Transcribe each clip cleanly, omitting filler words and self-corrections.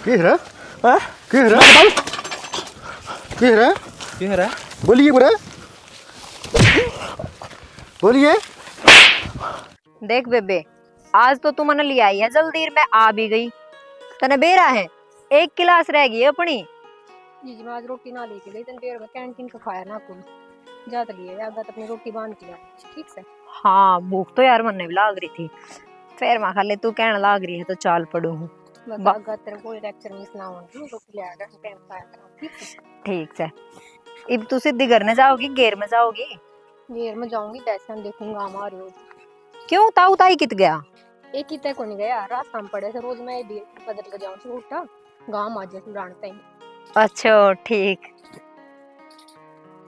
किस रहा हाँ? किस रहा किस रहा क्या है रे? बोलिए बुरा बोलिए। देख बेबे, आज तो तू मन लिया आई है जल्दी, मैं आ भी गई। तने बेरा है, एक गिलास रह गई है अपनी। जी मैं आज रोटी ना लेके गई तन देर में कैंटीन का खाया ना कुल जात लिए याद अपनी रोटी बांध के लाई ठीक से। हाँ भूख तो यार मन भी लाग रही थी, फिर मैं खाली तू कहने लाग रही है तो चाल पड़ू हूँ। बस आगा तेरे कोई लेक्चर मिस ना हो रोटी ले आगा टाइम पाया करा ठीक है। ठीक है, अब तू सीधी घर में जाओगी गेर में जाओगी? देर में जाऊंगी जैसे हम देखूंगा हमारे हो क्यों ताऊ ताई कित गया? एक ही तय को नहीं गया रात शाम पड़े से रोज मैं भी बदल के जाऊं से उठा गांव आ जाए राणता ही। अच्छा ठीक।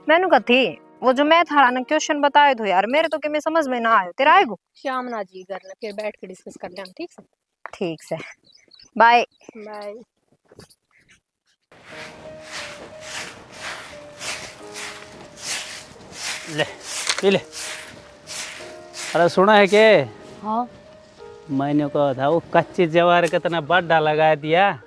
मैंने कथी वो जो मैं थारा ने क्वेश्चन बताए थे यार, मेरे तो कि मैं समझ में ना आयो, तेरा आएगो? शाम ना जी करना फिर बैठ के डिस्कस कर लें ठीक से। ठीक से, बाय बाय। ले पी ले। अरे सुना है के हाँ मैंने कहा था वो कच्ची जवार का इतना बड्ढा लगा दिया,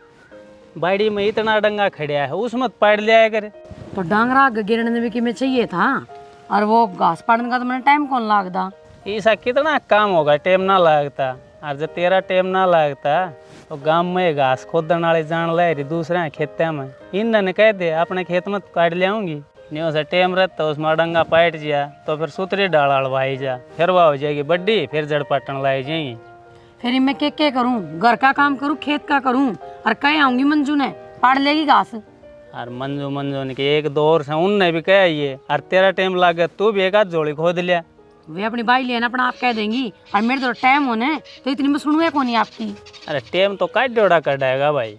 बाड़ी में इतना डंगा खड़िया है उसमें पाड़ लिया करे। तो डांगरा गिरने में कि मैं चाहिए था, और वो घास पाड़ने का तो मैंने टाइम कौन लागदा। ऐसा कितना काम होगा टाइम ना लगता, और जब तेरा टाइम ना लगता तो गांव में घास खोदने वाले जान ले रही दूसरे खेते में, इन्होंने कह दे अपने खेत में काट ले आऊंगी नहीं वैसे टाइम रहता उसमें डंगा पाट जा तो फिर सूतरी डाल अड़वाई जा, फिर वह हो जाएगी बड्डी, फिर जड़ पटन लाई जाएगी। फिर मैं क्या करूँ, घर का काम करूँ खेत का करूँ, और कहीं आऊंगी मंजू ने पाड़ लेगी घास। और मंजू मंजू ने एक दो और से उनने भी कहा ये, और तेरा टाइम लागे तू भी एक आध जोड़ी खोद लिया। वे अपनी बाई लेना अपना आप कह देंगी, और मेरे तो टाइम होने तो इतनी मैं सुनूंगा कौन आपकी। अरे टाइम तो काट जोड़ा कटाएगा भाई,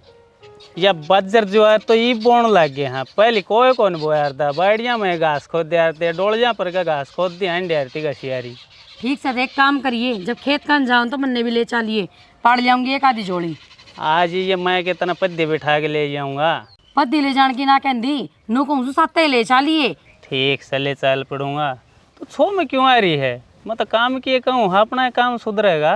या बज्जर जो है तो ये बोन लग गए हैं, पहले कोई कौन बोयार था बाड़िया में घास खोद दिया थे डोलिया पर का घास खोद दिया अंडियारती का शियारी। ठीक से एक काम करिए, जब खेत का जाऊँ तो मन्ने भी ले चलिए, पाड़ ले आऊंगी एक आधी जोड़ी। आज ये मैं कितना पद्दी बिठा के ले जाऊंगा, पद्दी ले जान की ना कहती नु कहूँ साते ले चलिए। ठीक से ले चल पड़ूंगा। तो छो में क्यों आ रही है, मैं तो काम किए कहूँ अपना काम सुधरेगा।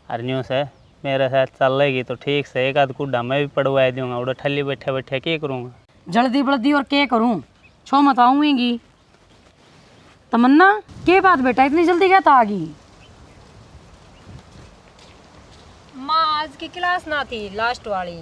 अरे न्यूज़ है मेरे साथ चल लेगी तो ठीक से एक आध कुड्डा मैं भी पड़वा दूंगा, उड़ा ठल्ली बैठे बैठे क्या करूँगा। जल्दी बल्दी और क्या करूँ, छो मत आऊँगी। तमन्ना के बात बेटा इतनी जल्दी क्या आ गई? माँ आज की क्लास ना थी लास्ट वाली,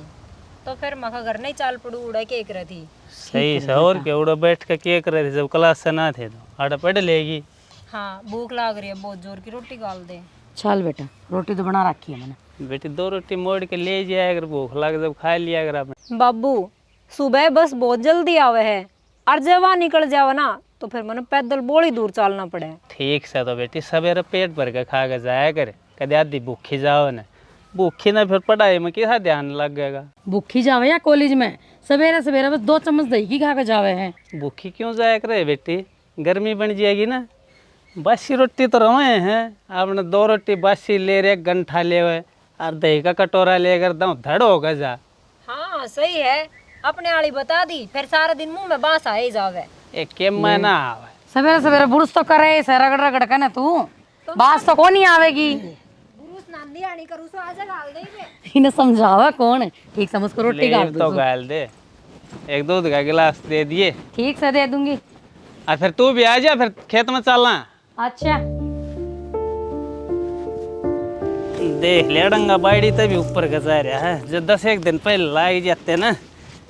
तो फिर मैं घर नहीं चाल पड़ू उड़ा के एक रही थी। सही से और क्या उड़ा बैठ के क्या कर रहे थे जब क्लास से ना थे, तो आड़ा पढ़ लेगी। हाँ भूख लाग रही है बहुत जोर की, रोटी गाल दे। चल बेटा रोटी तो बना रखी है मैंने। बेटी दो रोटी मोड़ के ले जाए अगर भूख लग जब खा लिया अगर आपने। बाबू सुबह बस बहुत जल्दी आवे है, और जब वहाँ निकल जाओ ना तो फिर मैंने पैदल बड़ी दूर चलना पड़े। ठीक से तो बेटी सवेरे पेट भर के खा के जाया करे, कदे आधी भूखी जाओ ना, भूखी ना फिर पढ़ाई में कैसा ध्यान लग गएगा। भूखी जावे या कॉलेज में सवेरे सवेरे बस 2 चम्मच दही की खा के जावे हैं। भूखी क्यों जाया करे बेटी, गर्मी बन जाएगी ना। बासी रोटी तो रहे हैं आपने, 2 रोटी बासी ले रहे गंठा ले हुए और दही का कटोरा लेकर दो धड़ होगा जा। हाँ सही है, अपने आली बता दी फिर सारा दिन मुंह में बांस आए जावे। एक के महीना आवे सवेरे सवेरे बुरुस तो करे ऐसे रगड़ रगड़ के ना तू, बात तो कौन ही आवेगी। बुरुस नांदी आनी करू सो आजा गाल दे बे। इन्हें समझावा कौन, ठीक से मुझको रोटी गाल ले तो दो। गाल दे, एक दूध का गिलास दे दिए। ठीक से दे दूंगी। और फिर तू भी आ जा, फिर खेत में चलना। अच्छा देख ले डंगा बाड़ी तभी ऊपर का जा रहा है, जो 10 दिन पहले लाग जाते ना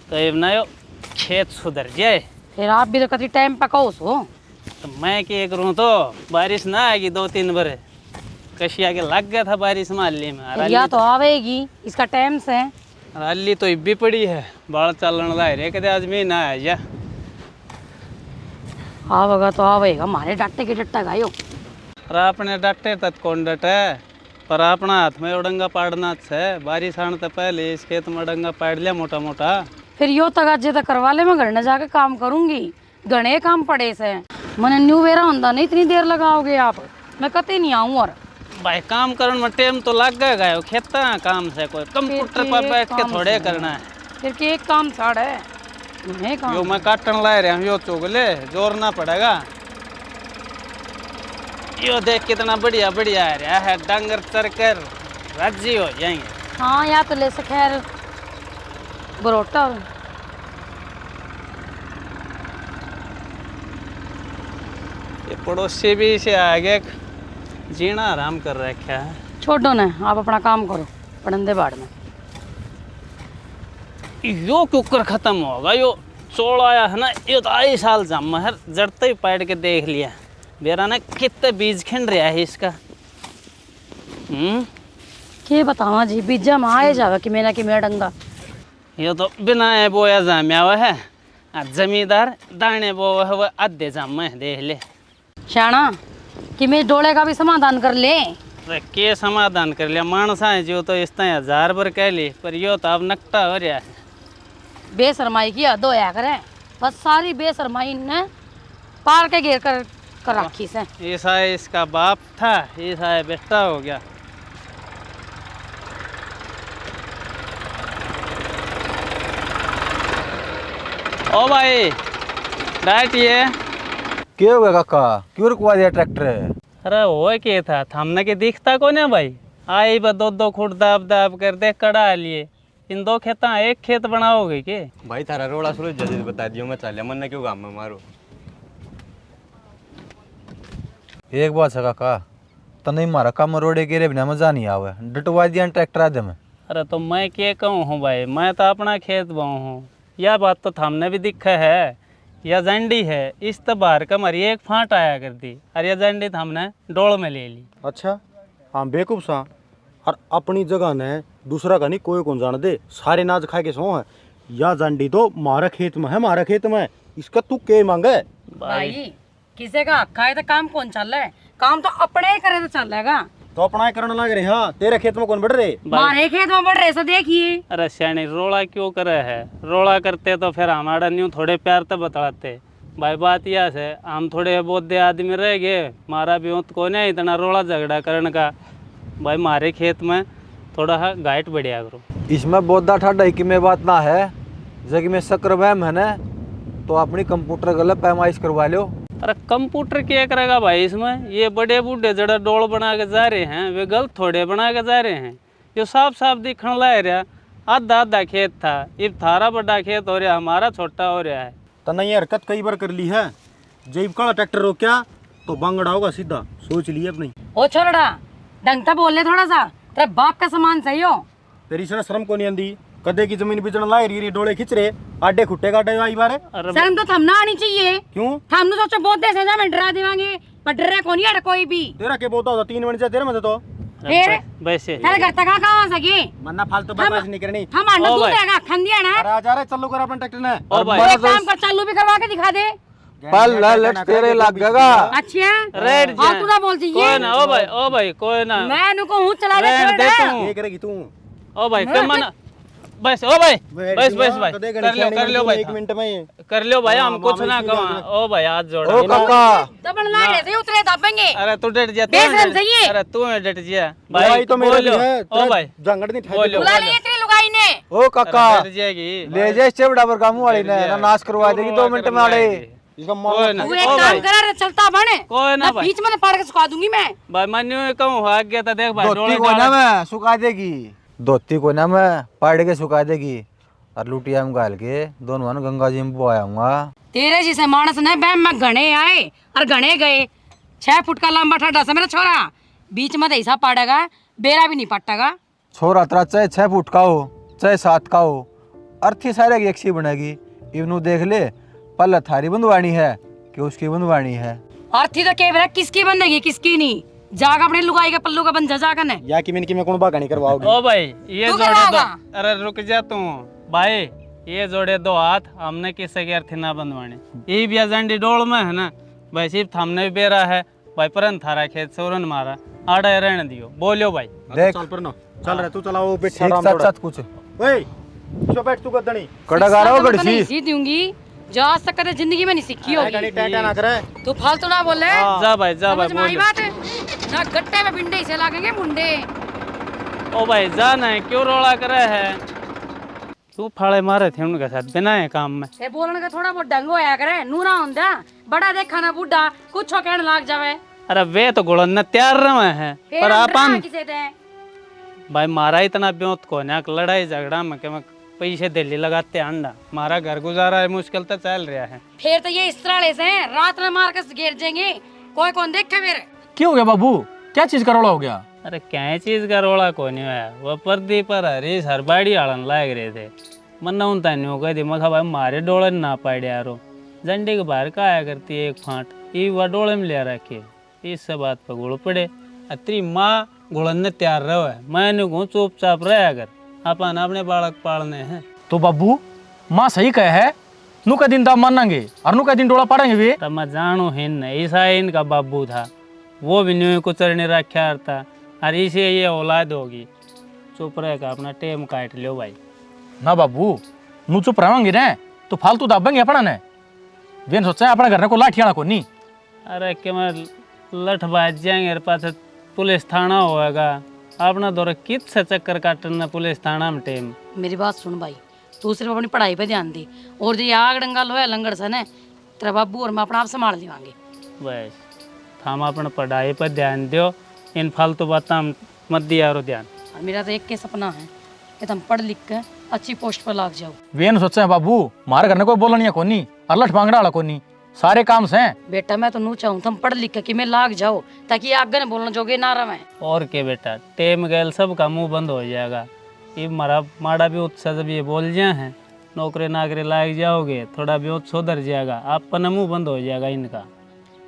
तो ये ना यो खेत सुधर जाए। फिर आप भी तो कभी टाइम पकाओ सो। तो मैं क्या करूँ, तो बारिश ना आएगी 2-3 बार, कशिया के लग गया था बारिश में अल्ली में। और या तो आवेगी इसका टाइम से। अल्ली तो इब्बी पड़ी है, बाढ़ चलन ला रहे कदे आदमी ना आ जा। आवेगा तो आवेगा, हमारे डट्टे के डट्टा गायो। और अपने डटे तक कौन डटे, पर अपना हाथ में डंगा पाड़ना है। बारिश आने तो पहले इस खेत में डंगा पाड़ लिया मोटा मोटा। फिर यो तक आज तक करवा ले, मैं घर न जाके काम करूंगी, घने काम पड़े से मैंने न्यू वेरा होंदा नहीं, इतनी देर लगाओगे आप, मैं कते नहीं आऊँ। और भाई काम करने में टाइम तो लग गया, खेता काम से कोई कंप्यूटर पर बैठ के थोड़े करना है। फिर के एक काम छाड़ है काम। यो मैं काटन ला रहा हूँ, यो चुगले जोरना पड़ेगा। यो देख कितना बढ़िया बढ़िया आ रहा है, डंगर चर कर राजी हो जाएंगे। हाँ या तो ले से खैर बरोटा। ये पड़ोसी भी इसे आगे जीना आराम कर रखा है। छोड़ो ना, आप अपना काम करो, पड़ंदे बाड़ में। यो कुकर खत्म होगा, यो चोल आया है ना, ये तो आई साल जमा है, जड़ते ही पैड के देख लिया बेरा ने कितने बीज खिंड रहा है इसका। के बतावा जी, बीजा में आए जावे कि मेरा कि मेरा डंगा। ये तो बिना बोया जाम्या हुआ है, जमींदार दाने बोया हुआ आधे जामा है, देख ले। शाना कि मेरे डोले का भी समाधान कर ले। अरे के समाधान कर लिया, मानसा है जो तो इस तरह 1000 बार कह ली, पर यो तो अब नकटा हो रहा है। बेशरमाई की हद होया करे, बस सारी बेशरमाई ने पार के घेर कर रखी से। ऐसा इसका बाप था, ऐसा बेटा हो गया। ओ भाई राइट, ये क्या हो गया काका, क्यों रुकवा दिया ट्रैक्टर? अरे वो क्या था, थमने के दिखता को ना भाई, आई बा दो खुट दाब दाब कर दे कड़ा लिए, इन दो खेता एक खेत बनाओगे के? भाई थारा रोड़ा सुनो जल्दी बता दियो, मैं चल मन क्यों गाँव में मारो। एक बात है काका, तने मारा काम रोडे के रे बिना मजा नहीं आवे, डटवा दिया ट्रैक्टर आदे में। अरे तो मैं क्या कहूँ हूँ भाई, मैं तो अपना खेत बाऊ हूँ, यह बात तो थामने भी दिखा है। यह जंडी है, इस तबार का मरी एक फांट आया कर दी, और यह जंडी हमने डोल में ले ली। अच्छा, हाँ बेकूफ सा, और अपनी जगह ने दूसरा का नहीं कोई कौन जान दे, सारे नाज खा के सो है। या जंडी तो मारा खेत में है, मारा खेत में, इसका तू के मांगे? भाई किसी का हक है तो काम कौन चल रहा है, काम तो अपने ही करे तो चल रहेगा। तो अपना ही करने लग रहे। हाँ, तेरे खेत में कौन बढ़ रहे? मारे खेत में बढ़ रहे, सो देखिए। अरे श्यानी रोड़ा क्यों करे है, रोड़ा करते तो फिर हमारा न्यू थोड़े प्यार तो बताते भाई। बात यह है, हम थोड़े बोधे आदमी रह गए, मारा भी हो तो कौन है इतना रोड़ा झगड़ा करने का। भाई मारे खेत में थोड़ा सा गाइट बढ़िया करो। इसमें बोधा ठाडा की में बात ना है, जग में शक्र वहम है ना, तो अपनी कंप्यूटर गलत पैमाइश करवा लो। अरे कंप्यूटर क्या करेगा भाई इसमें, ये बड़े बूढ़े जड़ा डोल बना के जा रहे हैं, वे गलत थोड़े बना के जा रहे हैं। जो साफ साफ दिखने लग रहा, आधा आधा खेत था, अब थारा बड़ा खेत हो रहा, हमारा छोटा हो रहा है। तना ये हरकत कई बार कर ली है, जब कड़ा ट्रैक्टर रोक्या तो बांगड़ा होगा सीधा, सोच लिए अपनी। ओ छोड़ा ढंग से बोल ले थोड़ा सा, तेरे बाप का सामान सही हो। तेरी से शर्म को नहीं आंदी, कदे की जमीन बेचने ला रही डोले खिंच रहे, आडे खुट्टे काटे आई बार। शर्म तो थमना आनी चाहिए। क्यों? थमनु सोचो बहुत देर से मैं डरा देवांगे, पर डरे को नहीं हट कोई भी। तेरा के बोता होता 3 मिनट से तेरे में तो फिर वैसे तेरे घर तक कहाँ सके, मन्ना फालतू बकवास नहीं करनी। हम आना ओ दूध भाई। रहेगा खंदिया ना। अरे आ जा रे, चलो कर अपना ट्रैक्टर ने। ओ भाई एक काम कर, चालू भी करवा के दिखा दे। पल लट तेरे लगेगा। अच्छा रेड हाँ तू ना बोलती कोई ना, ओ भाई कोई ना, मैं इनको हूँ चला रहने दे दे। तू। ये करेगी तू? ओ भाई कमन बस, ओ भाई बस बस भाई कर लो भाई, 1 मिनट में कर लो भाई, हम कुछ ना कमा। ओ भाई हाथ जोड़ा। ओ काका, दबड़ ना रहे थे उतरे दबेंगे। अरे तू डट जा, बेशरम सही है। अरे तू डट जा भाई भाई, तो मेरा भी बोलो। है, ओ भाई जंगड़ नहीं बोलो। बुला लिए तेरी लुगाई ने। ओ काका डट जाएगी, ले जाए इससे बड़ा बरगाम वाली ने ना नाश करवा देगी 2 मिनट में आड़े। इसका कोई ना, तू एक ओ काम भाई कर, चलता बने कोई ना ना, भाई, बीच में पड़ के सुखा दूंगी मैं। भाई मैं यूं कहूँ भाग गया था, देख भाई धोती डोले को ना डाला। मैं सुखा देगी, धोती को ना मैं पाड़ के सुखा देगी, और लुटिया में गाल के दोनों मन गंगा जी में बोआऊंगा। तेरे जैसे मानस ने बैम में घने आए और घने गए। 6 फुट का लंबा ठड्डा सा मेरा छोरा, बीच में ऐसा पाड़ेगा बेरा भी नहीं पटेगा। छोरा तेरा चाहे 6 फुट का हो चाहे 7 का हो, अर्थी सारे की एक सी बनेगी। इवनू देख ले, पल थारी बंधवानी है कि उसकी बंधवानी है। अर्थी तो केवल किसकी बंदेगी किसकी नहीं, जाग अपने लुगाई के पल्लू का बन जा कने। या कि मैंने कौन बागा नहीं करवाओगी? ओ भाई ये तू जोड़े दो, करवाओगा? अरे रुक जा तू भाई, ये जोड़े 2 हाथ हमने किससे के अर्थी ना बंधवाने, ये भी एजेंडी डोल में है ना भाई, सिर्फ हमने भी बेरा है भाई, परन थारा खेत सोरन मारा आड़े रहने दियो। बोलो भाई देख चल पर ना, चल रहा तू, चलाओ बैठ ठीक सच सच कुछ ओए सो बैठ तू गदनी कड़ा गा रहा हो नहीं गड़सी। सी दूंगी जो आज तक कदे जिंदगी में नहीं सीखी होगी। गाड़ी टाटा ना करे। तू फालतू ना बोले। जा भाई जा भाई समझ में आई बोलो। बात है ना, गट्टे में भिंडे से लागेंगे मुंडे। ओ भाई जाना है, क्यों रोड़ा करे है, तू फाड़े मारे थे उनके साथ बिना है काम में। ए बोलने का थोड़ा बहुत ढंग होया करे, नूरा होंदा बड़ा देखा ना बुढ़ा कुछ कहने लाग जावे। अरे वे तो गुड़न न तैयार रहे हैं, पर अपन किसे दे भाई मारा इतना ब्योत को ना, लड़ाई झगड़ा में के मैं पैसे दिल्ली लगाते अंडा, हमारा घर गुजारा है मुश्किल तो चल रहा है। फिर तो ये इस तरह से हैं, रात में मार के घेर देंगे, कोई कौन देखे फिर। क्या हो गया बाबू, क्या चीज का रोला हो गया? अरे क्या चीज का रोला को नहीं हुआ, वो प्रदीप पर हरीश हर बाड़ी आड़न लाग रहे थे। मन्ना उनता नहीं कह दी मखा भाई मारे डोले ना पाड़े यारो, झंडे के बाहर का आया करती है एक फांट, ये वह डोले में ले रखे। इससे बात पर गुड़ पड़े, अत्री माँ गुड़न तैयार रहो है, मैंने कहूँ चुपचाप रहे अगर अपन अपने बालक पालने हैं। तो बाबू माँ सही कहे है, नु का दिन दाम मानेंगे और नु का दिन डोला पाड़ेंगे वे। तब मैं जानू हिन ऐसा इनका बाबू था, वो भी न्यू कुचरने रखा था, और इसे ये औलाद होगी। चुप रहेगा, अपना टेम काट लो भाई। ना बाबू नु चुप रहेंगे ना तो फालतू दाबेंगे अपना ने, वे सोचा है अपने घर को लाठियाना को नहीं। अरे कि मैं लठ बाज जाएंगे पास पुलिस थाना होएगा, अपना दौरा कित से चक्कर काटना पुलिस थाना में टेम। मेरी बात सुन भाई, तू सिर्फ अपनी पढ़ाई पे ध्यान दे, और जो ये आग डंगल होया लंगड़ सन है तेरा बाबू और मैं अपना आप संभाल लेवांगे। बस हम अपने पढ़ाई पर ध्यान दो, इन फालतू बातों मत दिया रो ध्यान। और मेरा तो एक के सपना है कि तुम पढ़ लिख के अच्छी पोस्ट पर लाग जाओ। वे सोचा है बाबू मारे घर ने कोई बोलना को नहीं और लठ मांगने वाला को नहीं, सारे काम से हैं। बेटा मैं तो नू चाहूँ तुम पढ़ लिख के कि मैं लाग जाओ, ताकि आगे न बोलना जोगे ना रहे। और के बेटा टेम गैल सब का मुंह बंद हो जाएगा। ये माड़ा भी उत्साह जब ये बोल जाए हैं नौकरी नाकरी लाग जाओगे, थोड़ा भी सुधर जाएगा, आपका मुंह बंद हो जाएगा इनका।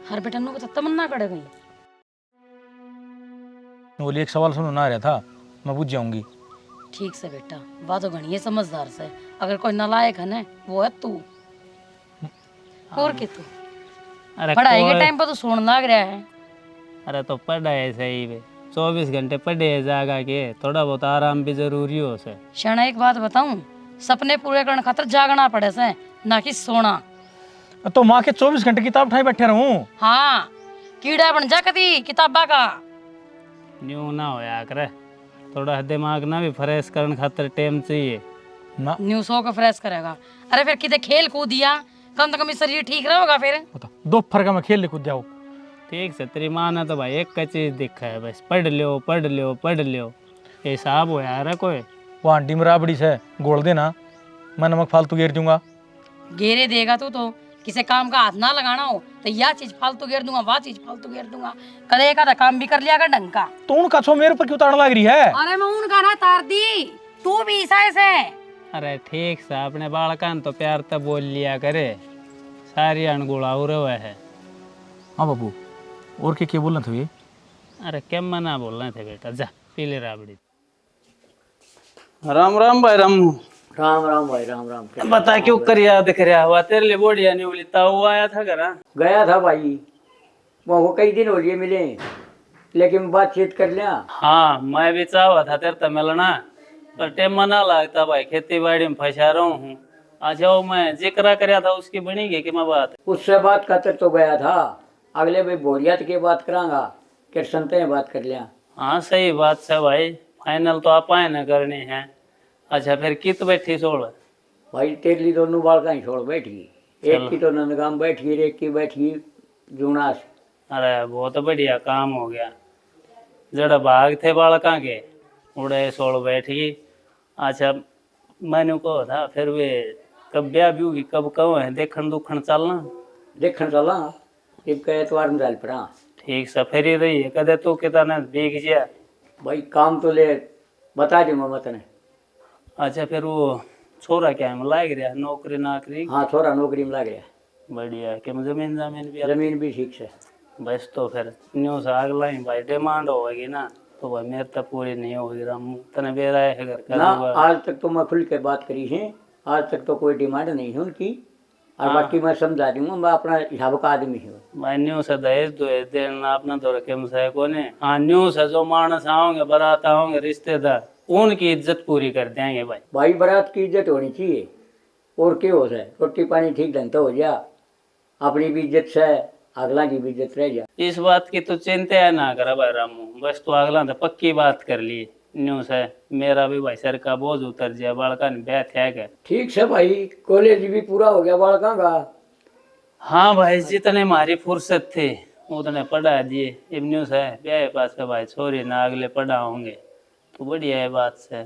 हर बेटा नू तो तमन्ना करे गई। बोली एक सवाल सुनो ना रहा था, मैं पूछ जाऊंगी। ठीक से बेटा, बात तो घनी है समझदार से, अगर कोई नालायक है ना वो है तू। और के तू अरे पढ़ाई के टाइम पर तो सोन लाग रहा है। अरे तो पढ़ाई सही वे 24 घंटे पढ़े जागा के, थोड़ा बहुत आराम भी जरूरी हो से। शाना एक बात बताऊं, सपने पूरे करने खातिर जागना पड़े से, ना कि सोना। तो माँ के 24 घंटे किताब उठाई बैठे रहूं। हाँ कीड़ा बन जा कदी किताबा का। न्यू ना होया करे, थोड़ा दिमाग ना भी फ्रेश करने खातिर टाइम चाहिए ना। न्यूज़ को फ्रेश करेगा। अरे फिर किते खेल कूद दिया, कम से कम शरीर ठीक रहेगा फिर। बता दो फर्क में खेल कूद जाओ। ठीक से तेरी माँ ने तो भाई एक का चीज दिखा है, बस पढ़ लियो पढ़ लियो पढ़ लियो, हिसाब हो यार कोई। वो आंटी मराबड़ी से गोल देना, मैं नमक फालतू घेर दूंगा। घेरे देगा तो किसी काम का हाथ ना लगाना हो तो यह चीज फालतू घेर दूंगा, वह चीज फालतू घेर दूंगा, कल एक आधा काम भी कर लिया कर ढंग का। तो उनका छो मेरे पर क्यों ताड़ लग रही है? अरे मैं उनका ना तार दी, तू भी ईसा से। अरे ठीक से अपने बालकान तो प्यार तो बोल लिया करे, सारी अनगुड़ा उड़े हुए है। हाँ बाबू और क्या बोलना था ये? अरे क्या मना बोल रहे थे बेटा, जा पी ले राबड़ी। राम राम भाई राम। राम राम भाई राम राम। क्या बता क्यों कर याद कर हुआ तेरे लिए बोड़िया नहीं बोली ताऊ आया था घर? गया था भाई, वो कई दिन हो लिए मिले, लेकिन बातचीत कर लिया। हाँ मैं भी चाहवा था तेरे तो मिलना, पर टेम मना लगता भाई, खेती बाड़ी में फंसा रहा हूँ। अच्छा वो मैं जिक्र कराया था उसकी बनी गई कि मैं बात उससे बात खातर तो गया था, अगले भाई बोरियत की बात करांगा कि संते ने बात कर लिया। हाँ सही बात है भाई, फाइनल तो आप न करनी है। अच्छा फिर कित बैठी सोल? भाई तेरली दोनों बाल का ही छोड़ बैठी, एक की तो नंदगाम बैठी और एक की बैठी जूनास। अरे बहुत बढ़िया काम हो गया, जड़ा भाग थे बालका के उड़े सोल बैठी। अच्छा मैंने कहा था फिर वे कब ब्याह भी होगी, कब कहो है देखन दुखन चलना? देखन चला जब कहे एतवार में डाल पड़ा। ठीक से फिर ही रही है कदे तू किता ने भीग जिया। भाई काम तो ले बता दी ममत ने। अच्छा फिर वो छोरा क्या है लाग रहा नौकरी नाकरी? हाँ छोरा नौकरी में लग गया, बढ़िया कि जमीन जमीन भी जमीन भी ठीक से। बस तो फिर न्यू से अगला ही भाई डिमांड होगी ना, तो भाई मेरे तक पूरी नहीं होगी। राम तने बेरा है घर ना आज तक तो मैं खुल के बात करी है, आज तक तो कोई डिमांड नहीं है उनकी, और बाकी मैं समझा दूंगा, मैं अपना हिसाब का आदमी हूँ। भाई न्यू से दहेज दहेज देना अपना तो रकम से कोने। हाँ न्यू से जो मानस आओगे बारात आओगे रिश्तेदार, उनकी इज्जत पूरी कर देंगे भाई। भाई बारात की इज्जत होनी चाहिए, और क्या हो जाए, रोटी पानी ठीक ढंग तो हो जा, अपनी भी इज्जत से अगला की भी इज्जत रह जा। इस बात की तो चिंता ना करा भाई रामू, बस तो अगला तो पक्की बात कर ली न्यू से, मेरा भी भाई सर का बोझ उतर जाए, बालका ने ब्याह थे। ठीक से भाई, कॉलेज भी पूरा हो गया बालका का। हाँ भाई जितने हमारी फुर्सत थी उतने पढ़ा दिए। अब न्यूज है ब्याह पास का भाई छोरी ना अगले पढ़ा होंगे तो बढ़िया है बात से।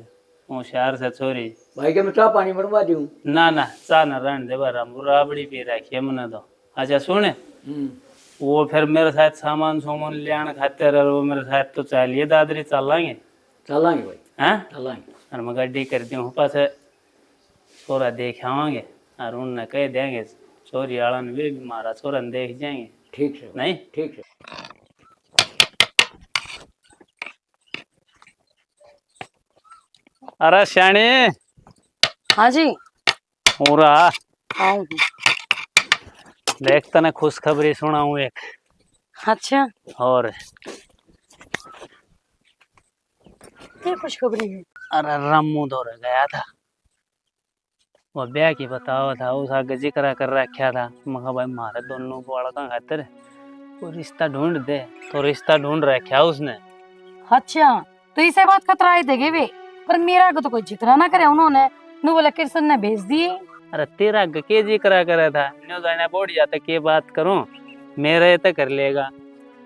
होशियार से छोरी। भाई के मैं चाह पानी बनवा दूं। ना ना चा न रहने दे बारा राबड़ी पी रखी है मैंने तो। अच्छा सुने, वो फिर मेरे साथ सामान सामान ले आने खाते रहे, वो मेरे साथ तो चलिए दादरी चलेंगे। चलांगे भाई, हैं चलांगे। और मैं गाड़ी कर दी हूँ पास छोरा देख आवांगे और उनने कह देंगे चोरी वाला ने भी मारा छोरा ने देख जाएंगे। ठीक है नहीं ठीक है। अरे श्याणी हाँ जी पूरा आऊँ। देख तने खुशखबरी सुनाऊं एक। अच्छा और क्या खुशखबरी है? अरे रामू दौड़ गया था, वो ब्याह की बताओ था, उस आगे जिक्र कर रखा था। मगर भाई मारे दोनों बालका खातिर वो रिश्ता ढूंढ दे, तो रिश्ता ढूंढ रखा उसने। अच्छा तो इसे बात खतराए देगे वे, पर मेरा को तो कोई जिक्र ना करे उन्होंने। नु बोला कृष्ण ने भेज दिए। अरे तेरा आगे के जिक्र करे था, न्यू जाने बोड़ जाता के बात करूं, मेरे तो कर लेगा।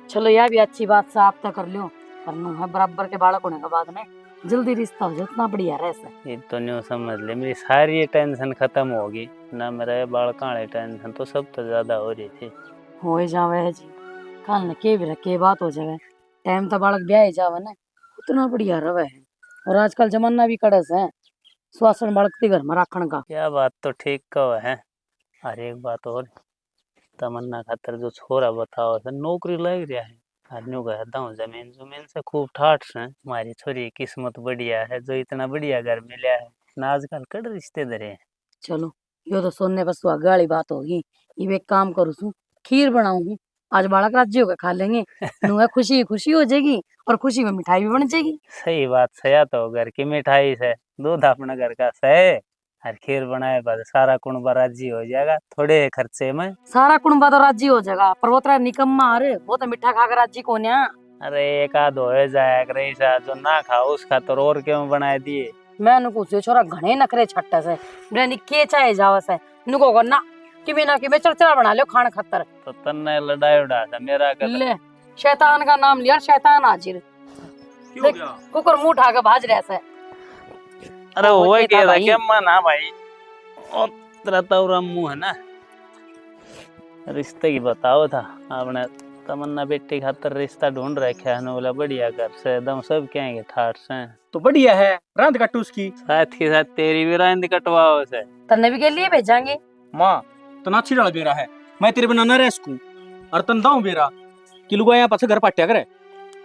चलो यह भी अच्छी बात से आप तो कर लो, पर नु है बराबर के बालक होने के बाद में जल्दी रिश्ता हो जाए इतना बढ़िया रहे से। ये तो न्यू समझ ले, मेरी सारी टेंशन खत्म होगी ना, मेरे बालका वाली टेंशन तो सब तो ज्यादा हो रही थी। हो जावे है जी, कल ने के भी रखे बात हो जावे, टाइम तो बालक ब्याह ही जावे ना, उतना बढ़िया रवे है। और आजकल जमाना भी कड़स है, स्वासन बालक के घर में रखने का। क्या बात तो ठीक कहो है। और एक बात और, तमन्ना खातर जो छोरा बताओ से नौकरी लग रहा है, आदमी कहता हूँ जमीन जमीन से खूब ठाठ से। हमारी छोरी की किस्मत बढ़िया है जो इतना बढ़िया घर मिला है ना, आजकल कड़ रिश्ते धरे हैं। चलो यो तो सोने पर सुहागे वाली बात होगी। ये एक काम करूँ सू, खीर बनाऊँ, आज बालक राज्य होकर खा लेंगे। नुआ खुशी खुशी हो जाएगी और खुशी में मिठाई भी बन जाएगी। सही बात सया, तो घर की मिठाई से दूध अपना घर का सहे, और खीर बनाए बाद सारा कुंबा राजी हो जाएगा थोड़े खर्चे में। सारा कुटुंबा तो राजी हो जाएगा, पर वो तेरा निकम्मा अरे वो तो मिठा खाकर राजी कौन है। अरे एक आध हो जाए रईसा, जो ना खाओ उसका तो और क्यों बनाए दिए। मैं नुको छोरा घणे नखरे छट्टे से मेरा निके चाहे जावस है नुको को ना कि मैं चरचरा बना लो खान खतर। तो तन्ने लड़ाई उड़ा था मेरा कर। ले शैतान का नाम लिया, शैतान हाजिर। कुकर मुंह उठा के भाज रहा है। अरे वो वो कहता कह रहा भाई। क्या मना भाई, और तेरा तो रामू है ना, रिश्ते की बताओ था आपने। तमन्ना बेटी खातर रिश्ता ढूंढ रखा है ना, बोला बढ़िया घर से एकदम सब कहेंगे ठाठ से। तो बढ़िया है, रांध कट्टू उसकी। साथ ही साथ तेरी भी रांद कटवाओ से। तन्ने भी के लिए भेजांगे। माँ तना छिड़ा बेरा है, मैं तेरे बिना न रह सकूं। और तन दाऊं बेरा कि लुगा यहाँ पास घर पाट्या करे।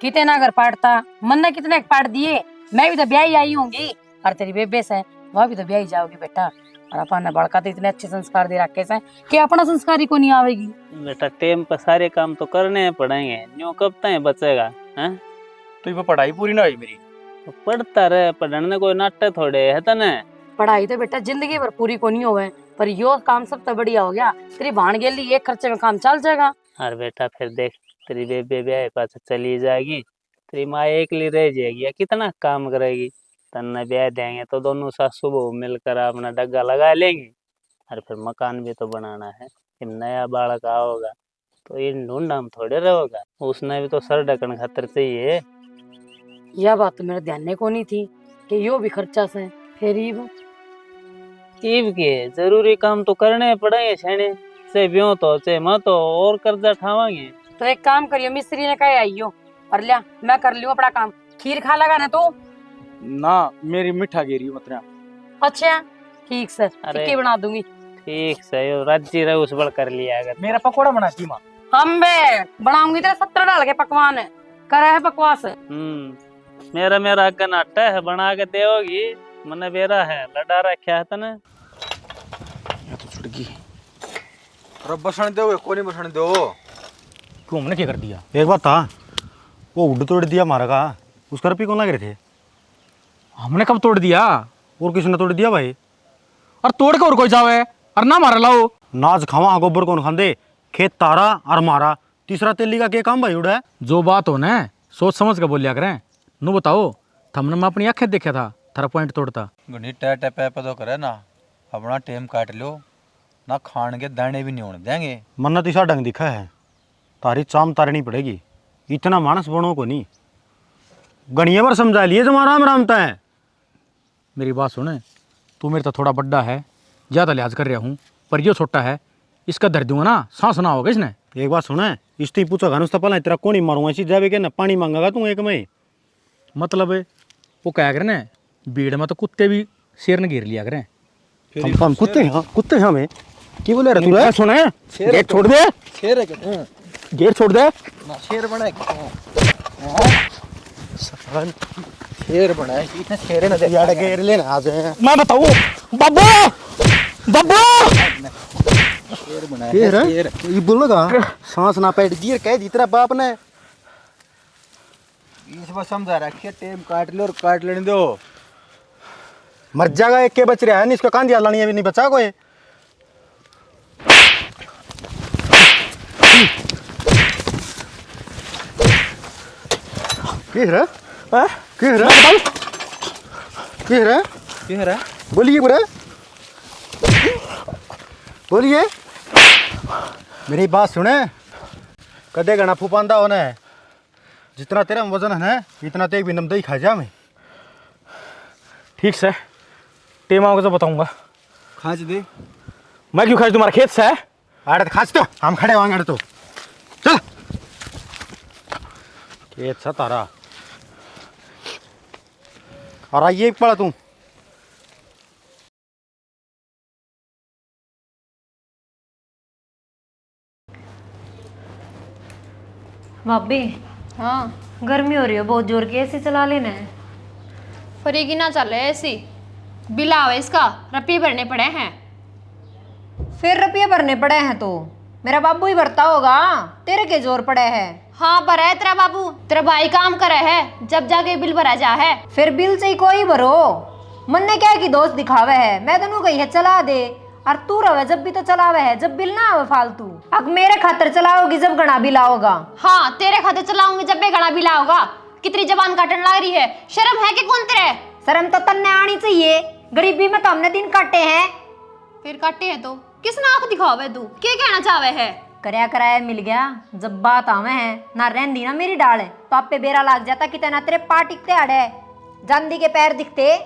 कितने ना घर पाटता, मन ने कितने पाट दिए। मैं भी तो ब्याह ही आई होंगी, और तेरी बेबे से वह भी तो ब्याह ही जाओगी बेटा। और अपन ने बड़का तो इतने अच्छे संस्कार दे रखे से कि अपना संस्कार ही को नहीं आवेगी। बेटा टेम पर सारे काम तो करने पड़ेंगे, न्यू कब तक बचेगा हैं? तो ये पढ़ाई पूरी ना हुई मेरी। तो पढ़ता रहे, पढ़ने कोई नाटक थोड़े है तने। पढ़ाई तो बेटा जिंदगी भर पूरी को नहीं होवे, पर यो काम सब तो बढ़िया हो गया। तेरी भाण गेली एक खर्चे में काम चल जाएगा। और बेटा फिर देख, तेरी बेबे ब्याह पास चली जाएगी, तेरी माँ एकली रह जाएगी, या कितना काम करेगी। तन्ने ब्याह देंगे तो दोनों सासू बहू मिलकर अपना डग्गा लगा लेंगे। और फिर मकान भी तो बनाना है, फिर नया बालक आओगा तो ये ढूंढा हम थोड़े रहोगा, उसने भी तो सर ढकन खातर चाहिए। यह बात तो मेरे ध्यान में को नहीं थी कि यो भी खर्चा से फिर ईब के जरूरी काम तो करने पड़ेंगे छेने से, ब्यों तो से मत तो और कर्जा ठावांगे। तो एक काम करियो, मिस्त्री ने कहे आइयो और लिया मैं कर लियो अपना काम। खीर खा लगा ना तू? ना मेरी मिठा गेरी मतरा। अच्छा ठीक से टिक्की बना दूंगी। ठीक से यो राज्य रहे उस बड़ कर लिया अगर। मेरा पकोड़ा बना दी माँ। हम बे बनाऊंगी तेरे 70 डाल के पकवान करे है बकवास। मेरा अगन आटा है बना के देगी, मने बेरा है लड़ा रखा है तने। तो छुड़ गई। अरे बसण दो कोनी बसण दो। क्यों हमने क्या कर दिया? एक बात था, वो उड तोड़ दिया मारा का, उसका रुपये कौन लग रहे थे? हमने कब तोड़ दिया? और किसने तोड़ दिया भाई? और तोड़ के और कोई जावे और ना मारा लाओ। नाज खावा गोबर कौन खांदे, खेत तारा और मारा, तीसरा तेली का क्या काम भाई उड़ा है? जो बात हो ना सोच समझ के बोलिया करें। नु बताओ, थमने मैं अपनी आंखें देखा था थारा पॉइंट तोड़ता। घनी टे टे पे तो करे ना, अपना टेम काट लो ना, खान के दाने भी नहीं होने देंगे। मन्ना तीसरा ढंग दिखा है, तारी चाम तारनी पड़ेगी, इतना मानस बनो को नहीं। गणिया बार समझा लिए तुम्हारा राम रामता है, मेरी बात सुने, तू मेरे तो थोड़ा बड्डा है, ज़्यादा लिहाज कर रहा हूँ, पर यो छोटा है, इसका दर्द दूंगा ना, सांस ना होगा इसने। एक बात सुना है, इस पूछा गानू तो पहला तेरा कौन ही मारूंगा, ऐसी जावे के ना पानी मांगेगा तू एक में। मतलब वो क्या करे ना, भीड़ में तो कुत्ते भी शेर ने घेर लिया करें। हम कुत्ते हैं, हाँ कुत्ते हैं हमें। की बोले रे तू? सुना है, गेट छोड़ दे, शेर है क्या? गेट छोड़ दे। शेर बना शेर बना है, इतने शेर है ना यार गेर लेना आज है। मैं बताऊँ बब्बू बब्बू शेर बना ये रे ये बोलेगा सांस ना पैट दिए कह दी तेरा बाप ने। इस बार समझा रखिए, टेम काट लो और काट लेने दो। मर जाएगा, एक के बच रहा है नहीं, इसका कांदिया लानी अभी नहीं बचा कोई। बोलिए बुरा, बोलिए। मेरी बात सुने, कदे गणा फूपांदा होना है, जितना तेरा वजन है इतना तेग भी नमदई खा जा मैं। ठीक से टेम आओगे तो बताऊंगा। खाच दे। मैं क्यों खाच, तुम्हारा खेत से है? आड़े तो खास तो हम खड़े होंगे, आड़े तो चल खेत सा तारा। और आइए पड़ा तू। भाभी हाँ गर्मी हो रही है बहुत जोर की, ऐसे चला लेना है। फरीकी ना चल रहे ऐसी, बिल आवे इसका, रुपये भरने पड़े हैं। फिर रुपये भरने पड़े हैं तो मेरा बाबू ही भरता होगा, तेरे के जोर पड़े हैं। हाँ भरा है तेरा बाबू, तेरा भाई काम करे है, जब जाके बिल भरा जा है। फिर बिल से ही कोई भरो, मन ने क्या कि दोस्त दिखावे है। मैं तेनू कही है चला दे, और तू रवे जब भी तो चलावे है, जब बिल ना आवे फालतू। अब मेरे खातर चलाओगी जब गणा बिल आओगा। हाँ तेरे खाते चलाऊंगी जब भी गड़ा बिल आओगा। कितनी जबान काटने लग रही है, शर्म है कि कौन तेरे? शर्म तो तन्ने आनी चाहिए, गरीबी में तो हमने दिन काटे हैं। फिर काटे है तो किस नाक दिखावे तू, क्या कहना चाहे है? करया कराया मिल गया, जब बात आवे है ना रहंदी ना मेरी डाल तो आप पे बेरा लाग जाता कि ना तेरे पार टिकते अड़े जांदी के पैर दिखते।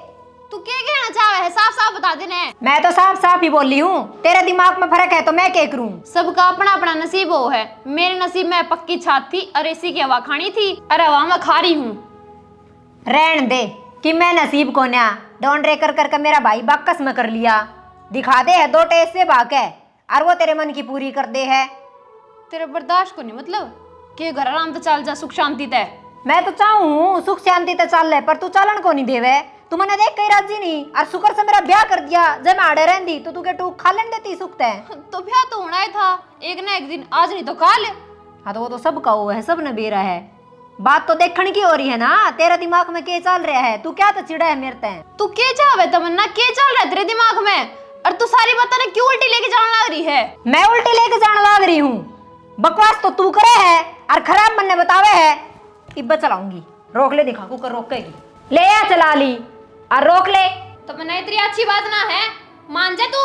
तू क्या कहना चाहे है, साफ साफ बता देने। मैं तो साफ साफ ही बोली हूँ, तेरे दिमाग में फर्क है तो मैं क्या करूँ? सबका अपना अपना नसीब वो है। मेरे नसीब में पक्की छात थी और इसी की हवा खानी थी, और हवा में खा रही हूँ। रहन दे कि मैं नसीब को न्या डॉन रे कर कर मेरा भाई बाकस में कर लिया। दिखा दे है दो टेस्ट से भागे और वो तेरे मन की पूरी कर दे है। तेरे बर्दाश्त को नहीं मतलब कि घर आराम तो चल जा, सुख शांति तय। मैं तो चाहूँ सुख शांति तो चल ले, पर तू चलन को नहीं देवे। तू मैंने देख कहीं राजी नहीं, और शुक्र से मेरा ब्याह कर दिया। जब मैं आड़े रहती तो तू के टूक खा लेने देती सुख तय। तो ब्याह तो होना ही था एक ना एक दिन, आज नहीं तो कल। हाँ तो वो तो सबका वो है, सब ने बेरा है। बात तो देखने की हो रही है ना, तेरा दिमाग में क्या चल रहा है? तू क्या तो चिड़ा है मेरे तय? तू क्या चाहे तमन्ना, क्या चल रहा है तेरे दिमाग में? और तू सारी बातें ना क्यों उल्टी लेके जाने लग रही है? मैं उल्टी लेके जाने लग रही हूँ? बकवास तो तू करे है और खराब मन ने बतावे है। इब्बा चलाऊंगी, रोक ले, दिखा कुकर रोकेगी। ले आ चला ली और रोक ले। तो मना इतनी अच्छी बात ना है, मान जा तू।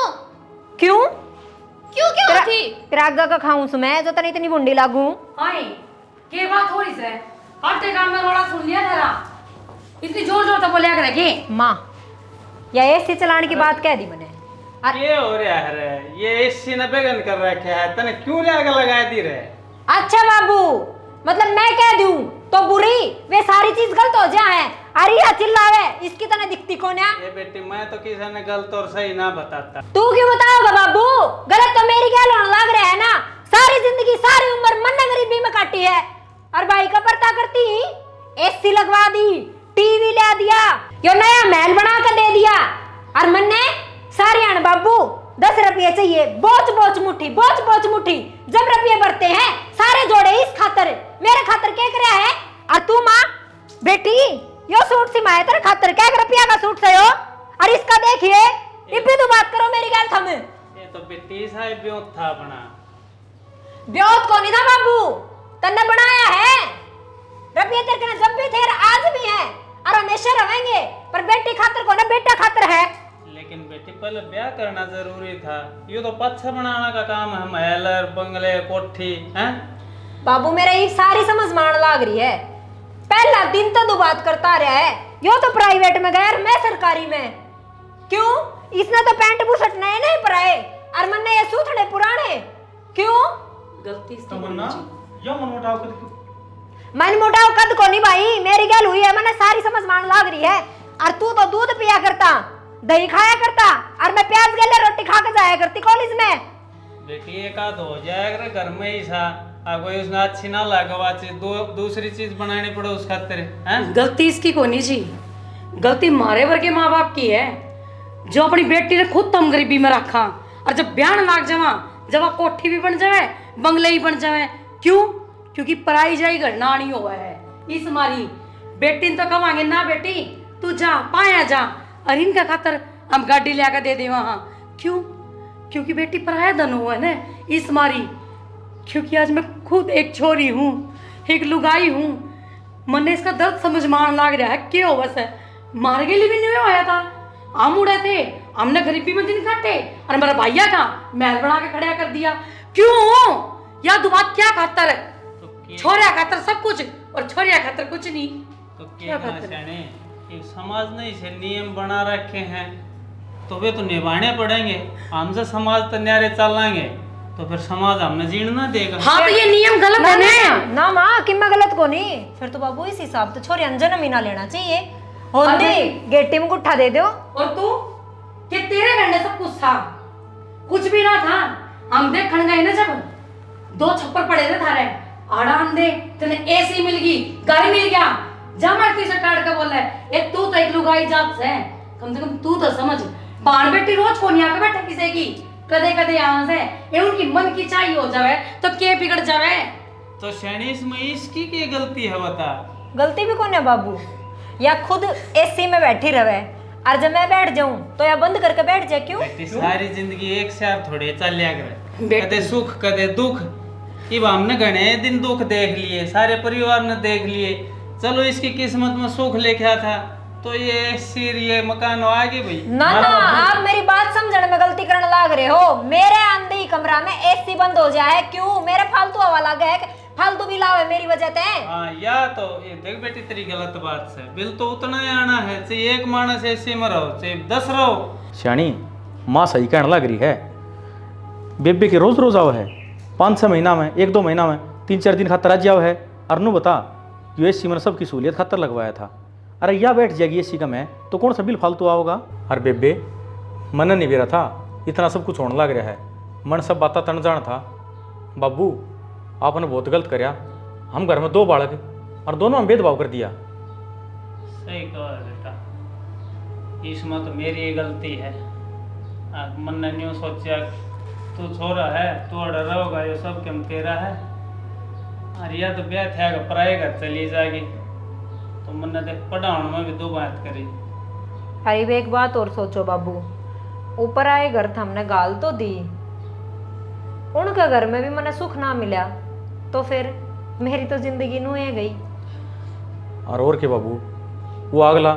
क्यों क्यों क्या थी? रागा का खाऊं सुमे जो तनी इतनी बुंडी लागू। आई के बात हो रही है? हटे काम में रोड़ा सुन लिया जरा, इतनी जोर जोर से बोलिया करेगी माँ। या एसी चलाने की बात कह दी मैंने। ये हो रहा है ये एसी ने बेगन कर रखा है, तने क्यों लगा दी रे? अच्छा बाबू, मतलब मैं कह दूं तो बुरी वे सारी चीज गलत हो जाए। अरे या चिल्लावे इसकी तने दिखती कौन है? ये बेटी मैं तो किसी ने गलत और सही ना बताता। तू क्यों बताओगा बाबू? गलत तो मेरी क्या होने लग रहा है ना। सारी जिंदगी सारी उम्र मन ने गरीबी में काटी है, और भाई का परता करती एसी लगवा दी, टीवी ले दिया, यो नया महल बना कर दे दिया। और मन ने सारे आन बाबू 10 रुपये चाहिए, बोच बोच मुट्ठी, बोच बोच मुट्ठी। जब रुपये भरते हैं सारे जोड़े इस खातर, मेरे खातर क्या कर रहा है? और तू माँ बेटी यो सूट सिमाए तेरे खातर क्या रुपया का सूट सयो? और इसका देखिए इब्बी तो बात करो मेरी गाल थम। ये तो बेटी साहब ब्योत था बना। ब्योत को नहीं था बाबू, तन्ने बनाया है। रुपये तेरे के जब भी थे आज भी है और हमेशा रहेंगे, पर बेटी खातर को ना बेटा खातर है। लेकिन बेटी पहले ब्याह करना जरूरी था, ये तो पत्थर बनाना का काम है, महल बंगले कोठी हैं। बाबू मेरा ये सारी समझ मान लाग रही है। पहला दिन तो दो बात करता रहा है, यो तो प्राइवेट में गया और मैं सरकारी में। क्यों? इसने तो पैंट बुशर्ट नए नहीं पराए और मन ये सूथड़े पुराने। क्यों? गलती इसकी तमन्ना यो मन मुटाव कर मन मुटाव कद को नहीं भाई, मेरी गल हुई है, मैंने सारी समझ मान लाग रही है। और तू तो दूध पिया करता, दही खाया करता, और मैं प्याज गले रोटी खा के जाया करती कॉलेज में। बेटी एक आध हो जाएगा घर में ही सा, कोई उसने अच्छी ना लगवा दूसरी चीज बनानी पड़े उस खातिर हैं। गलती इसकी कोनी जी, गलती मारे वर्गे माँ बाप की है जो अपनी बेटी ने खुद तम गरीबी में रखा, और जब ब्याह लाग जावा, जब वह कोठी भी बन जाए, बंगले ही बन जाए। क्यों? क्योंकि पराई जाई घर नानी हुआ है। इस मारी बेटी ने तो कहांगे ना बेटी तू जा पाया जा, और इनका खातर हम गाड़ी लिया दे दे वहां। क्यों? क्योंकि बेटी पराया धन हुआ है ना, इस मारी। क्योंकि आज मैं खुद एक छोरी हूँ, एक लुगाई हूँ, मन इसका दर्द समझ मान लाग रहा है। क्यों? बस मार के लिए भी नहीं होया था, हम उड़े थे, हमने गरीबी में दिन काटे, और मेरा भैया का महल बना के खड़ा कर दिया। क्यों? या दुबात क्या खातर है? छोरिया खातर सब कुछ, और छोरिया खातर कुछ नहीं। तो क्या कहने, एक समाज ने इसे नियम बना रखे हैं तो वे तो निभाने पड़ेंगे। हमसे समाज तो न्यारे चलाएंगे तो फिर समाज हमने जीण ना देगा। हाँ तो ये नियम गलत है ना। ना माँ कि मैं गलत को नहीं, फिर तो बाबू इस हिसाब से छोरी अंजन मीना लेना चाहिए। होंदी गेटी में गुट्ठा दे दो। और तू कि तेरे घर में सब कुछ था? कुछ भी ना था। हम देखने गए ना जब, दो छप्पर पड़े थे थारे, आड़ा अंधे तेने एसी मिल गई, गाड़ी मिल गया, जा मारती से काट के बोल रहा है ये तू तो एक लुगाई जात से, कम से कम तू तो समझ। बाण बेटी रोज को नहीं आके बैठे किसी की, कदे कदे यहाँ से ये उनकी मन की चाहिए हो जावे तो के बिगड़ जावे। तो शैनी इसमें इसकी क्या गलती है बता? गलती भी कौन है बाबू? या खुद एसी में बैठी रहे, और जब मैं बैठ जाऊं तो या बंद करके बैठ जाए। क्यों? सारी जिंदगी एक साथ थोड़े चलिया करे, कदे सुख कदे दुख। अब हमने घने दिन दुख देख लिए, सारे परिवार ने देख लिए, चलो इसकी किस्मत में सुख लेके था तो ये सिर ये मकान आगे भाई। ना ना आप मेरी बात समझने में गलती करने लाग रहे हो। मेरे अंदर कमरा में एसी बंद हो जाए, क्यों? मेरे फालतू हवा लगा है, फालतू बिल आवे मेरी वजह से। हाँ या तो ये देख बेटी तेरी गलत बात से, बिल तो उतना ही आना है, चाहे एक मानस एसी में रहो चाहे 10 रहो। श्याणी माँ सही कहने लग रही है, बेबे के रोज रोज आओ है, 5-6 महीना में, 1-2 महीना में 3-4 दिन खातर आज आओ है। अरनू बता जो एसी में सबकी सहूलियत खातर लगवाया था, अरे या बैठ जाएगी एसी का मैं तो कौन सा बिल फालतू आओगा। अरे बेबे मन नहीं बेरा था, इतना सब कुछ होने लग रहा है, मन सब बात तन जान था। बाबू आपने बहुत गलत करया, हम घर में 2 बालक और दोनों में भेदभाव कर दिया। सही कहा बेटा, इसमें तो मेरी गलती है। मन ने न्यू सोचा तू छोरा है, तू अड़ रहोगा, ये सब क्यों तेरा है। अरे या तो ब्याह थे पराए घर चली जाएगी तो मन ने देख पढ़ाने में भी 2 बात करी। अरे एक बात और सोचो बाबू, ऊपर आए घर था हमने गाल तो दी, उनके घर में भी मैंने सुख ना मिला तो फिर मेरी तो जिंदगी नू है गई। और के बाबू वो अगला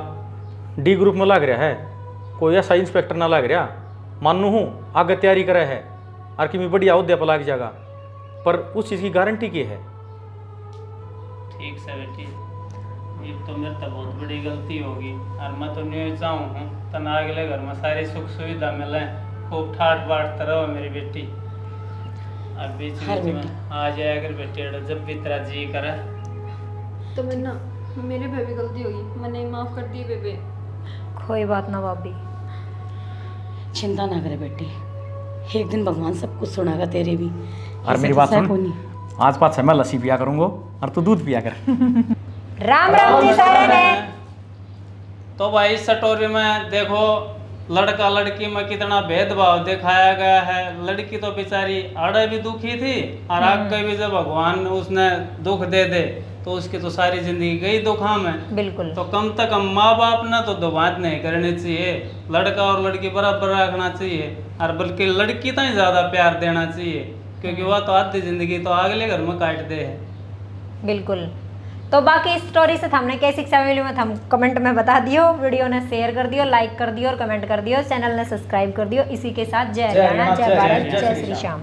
डी ग्रुप में लग रहा है, कोई ऐसा इंस्पेक्टर ना लग रहा, मानू हूँ आगे तैयारी करे है और कि मैं बढ़िया उद्या पर लग जाएगा, पर उस चीज़ की गारंटी की है। ठीक से बेटी, ये तो मेरे तो बहुत बड़ी गलती होगी, और मैं तो नहीं चाहूँ हूँ तना अगले घर में सारी सुख सुविधा मिले, खूब ठाट बाट रहो मेरी बेटी। अब बीच में आ जाया कर बेटे जब भी तेरा जी करे। तो मैं ना मेरे पे भी गलती होगी, मैंने माफ कर दी बेबे। कोई बात ना भाभी, चिंता ना करे बेटी, एक दिन भगवान सब कुछ सुनागा तेरे भी। और मेरी बात सुन, आज 5 समय लस्सी पिया करूँगा और तू दूध पिया कर। राम राम जी सारे ने। तो भाई इस स्टोरी में देखो लड़का लड़की में कितना भेदभाव दिखाया गया है। लड़की तो बेचारी अड़े भी दुखी थी, और आगे भी जब भगवान उसने दुख दे दे तो उसकी तो सारी जिंदगी गई दुखा में। बिल्कुल। तो कम से कम माँ बाप ने तो दो बात नहीं करनी चाहिए, लड़का और लड़की बराबर रखना चाहिए, और बल्कि लड़की तो ही ज़्यादा प्यार देना चाहिए, क्योंकि वह तो आधी जिंदगी तो अगले घर में काट दे है। बिल्कुल। तो बाकी इस स्टोरी से हमने क्या शिक्षा मिली में हम कमेंट में बता दियो, वीडियो ने शेयर कर दियो, लाइक कर दियो और कमेंट कर दियो, चैनल ने सब्सक्राइब कर दियो। इसी के साथ जय हरियाणा, जय भारत, जय श्री श्याम।